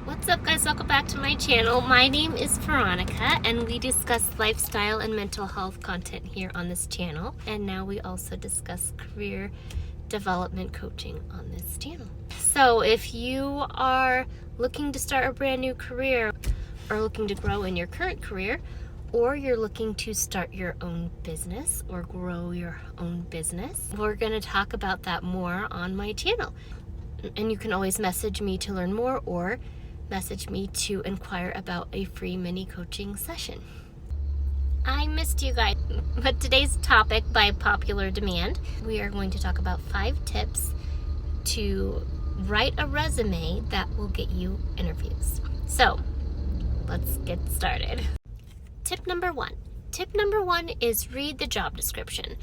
What's up, guys? Welcome back to my channel. My name is Veronica, and we discuss lifestyle and mental health content here on this channel. And now we also discuss career development coaching on this channel. So if you are looking to start a brand new career or looking to grow in your current career, or you're looking to start your own business or grow your own business, we're going to talk about that more on my channel. And you can always message me to learn more or message me to inquire about a free mini coaching session. I missed you guys, but today's topic, by popular demand, we are going to talk about 5 tips to write a resume that will get you interviews. So let's get started. Tip number 1. Tip number 1 is read the job description.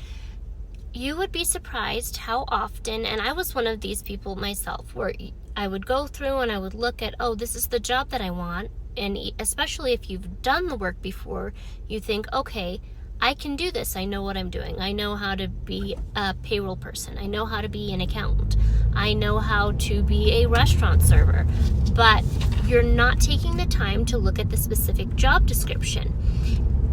You would be surprised how often, and I was one of these people myself, where I would go through and I would look at, oh, this is the job that I want. And especially if you've done the work before, you think, okay, I can do this. I know what I'm doing. I know how to be a payroll person. I know how to be an accountant. I know how to be a restaurant server. But you're not taking the time to look at the specific job description.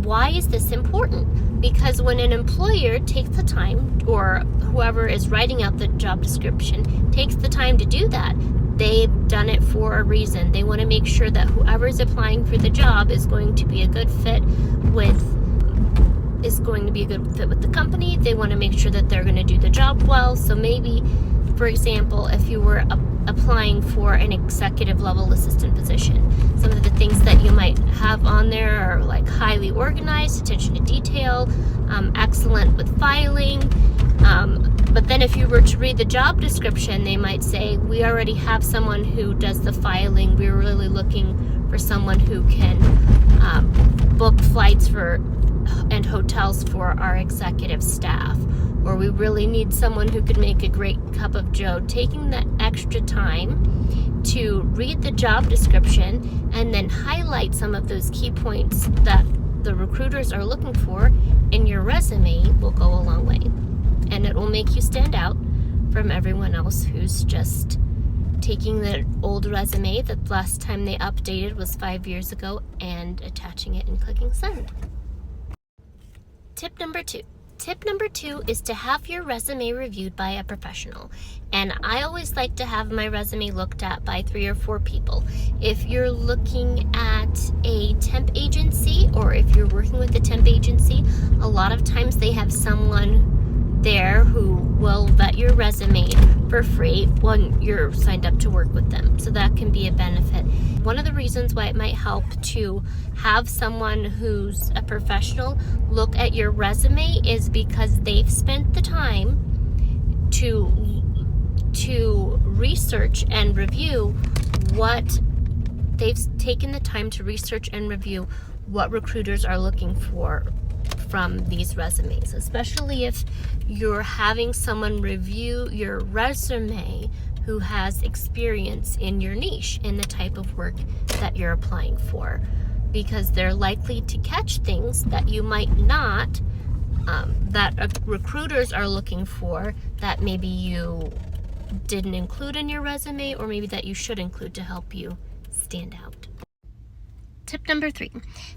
Why is this important? Because when an employer takes the time, or whoever is writing out the job description takes the time to do that, they've done it for a reason. They want to make sure that whoever is applying for the job is going to be a good fit with the company. They want to make sure that they're going to do the job well. So maybe, for example, if you were applying for an executive level assistant position, some of the things that you might have on there are like highly organized, attention to detail, excellent with filing. But then if you were to read the job description, they might say, we already have someone who does the filing. We're really looking for someone who can book flights and hotels for our executive staff. Or we really need someone who could make a great cup of joe. Taking that extra time to read the job description and then highlight some of those key points that the recruiters are looking for in your resume will go a long way. And it will make you stand out from everyone else who's just taking the old resume that the last time they updated was 5 years ago and attaching it and clicking send. Tip number 2. Tip number 2 is to have your resume reviewed by a professional. And I always like to have my resume looked at by 3 or 4 people. If you're looking at a temp agency, or if you're working with a temp agency, a lot of times they have someone there who will vet your resume for free when you're signed up to work with them. So that can be a benefit. One of the reasons why it might help to have someone who's a professional look at your resume is because they've spent the time to research and review what recruiters are looking for from these resumes, especially if you're having someone review your resume who has experience in your niche, in the type of work that you're applying for, because they're likely to catch things that you might not, that recruiters are looking for, that maybe you didn't include in your resume, or maybe that you should include to help you stand out. Tip number 3.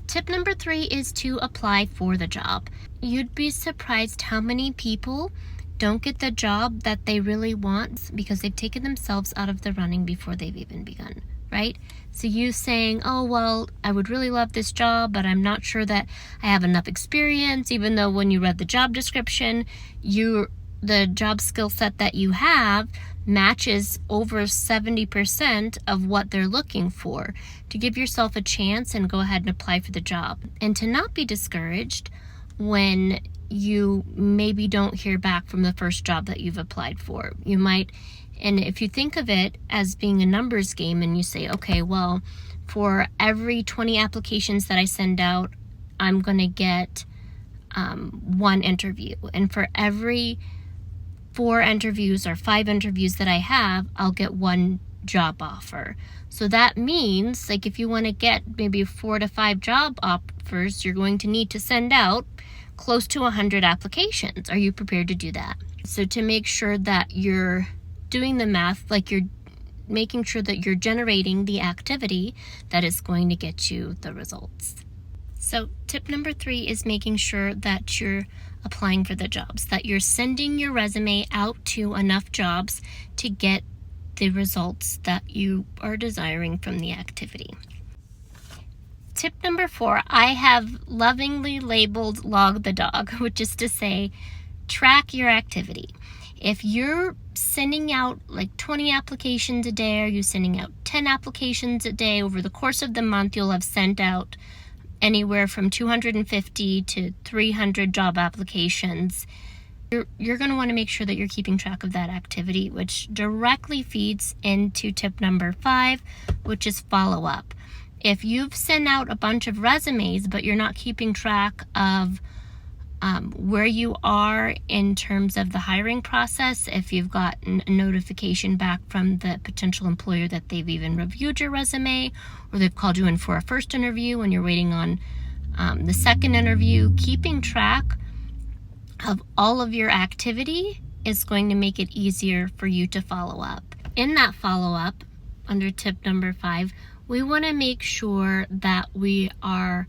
Tip number 3 is to apply for the job. You'd be surprised how many people don't get the job that they really want because they've taken themselves out of the running before they've even begun, right? So you saying, oh, well, I would really love this job, but I'm not sure that I have enough experience, even though when you read the job description, the job skill set that you have matches over 70% of what they're looking for. To give yourself a chance and go ahead and apply for the job. And to not be discouraged when you maybe don't hear back from the first job that you've applied for. You might, and if you think of it as being a numbers game and you say, okay, well, for every 20 applications that I send out, I'm going to get 1 interview. And for every 4 interviews or 5 interviews that I have, I'll get 1 job offer. So that means, like, if you want to get maybe 4 to 5 job offers, you're going to need to send out close to 100 applications. Are you prepared to do that? So to make sure that you're doing the math, like you're making sure that you're generating the activity that is going to get you the results. So tip number 3 is making sure that you're applying for the jobs, that you're sending your resume out to enough jobs to get the results that you are desiring from the activity. Tip number 4, I have lovingly labeled log the dog, which is to say, track your activity. If you're sending out like 20 applications a day, or you're sending out 10 applications a day, over the course of the month, you'll have sent out anywhere from 250 to 300 job applications. You're going to want to make sure that you're keeping track of that activity, which directly feeds into tip number 5, which is follow up. If you've sent out a bunch of resumes, but you're not keeping track of where you are in terms of the hiring process, if you've gotten a notification back from the potential employer that they've even reviewed your resume, or they've called you in for a first interview and you're waiting on the second interview, keeping track of all of your activity is going to make it easier for you to follow up. In that follow up, under tip number 5, we want to make sure that we are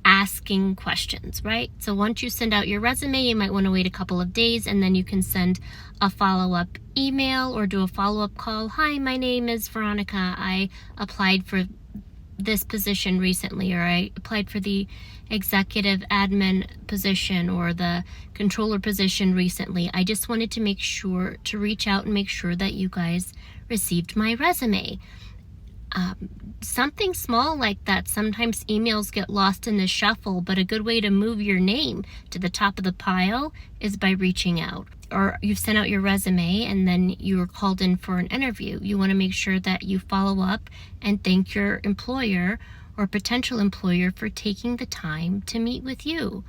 asking questions, right? So once you send out your resume, you might want to wait a couple of days, and then you can send a follow-up email or do a follow-up call. Hi, my name is Veronica. I applied for this position recently, or I applied for the executive admin position or the controller position recently. I just wanted to make sure to reach out and make sure that you guys received my resume. Something small like that. Sometimes emails get lost in the shuffle, but a good way to move your name to the top of the pile is by reaching out. Or you've sent out your resume and then you were called in for an interview. You want to make sure that you follow up and thank your employer or potential employer for taking the time to meet with you.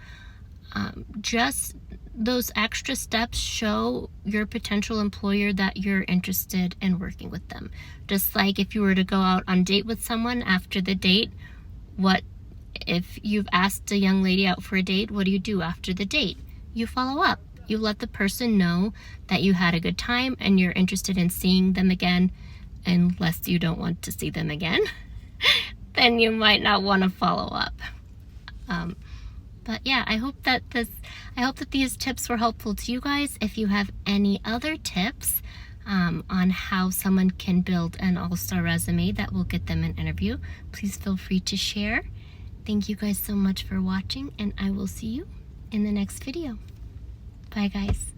Just those extra steps show your potential employer that you're interested in working with them. Just like if you were to go out on a date with someone, after the date, what if you've asked a young lady out for a date, what do you do after the date? You follow up. You let the person know that you had a good time and you're interested in seeing them again. Unless you don't want to see them again, then you might not want to follow up. But yeah, I hope that these tips were helpful to you guys. If you have any other tips on how someone can build an all-star resume that will get them an interview, please feel free to share. Thank you guys so much for watching, and I will see you in the next video. Bye, guys.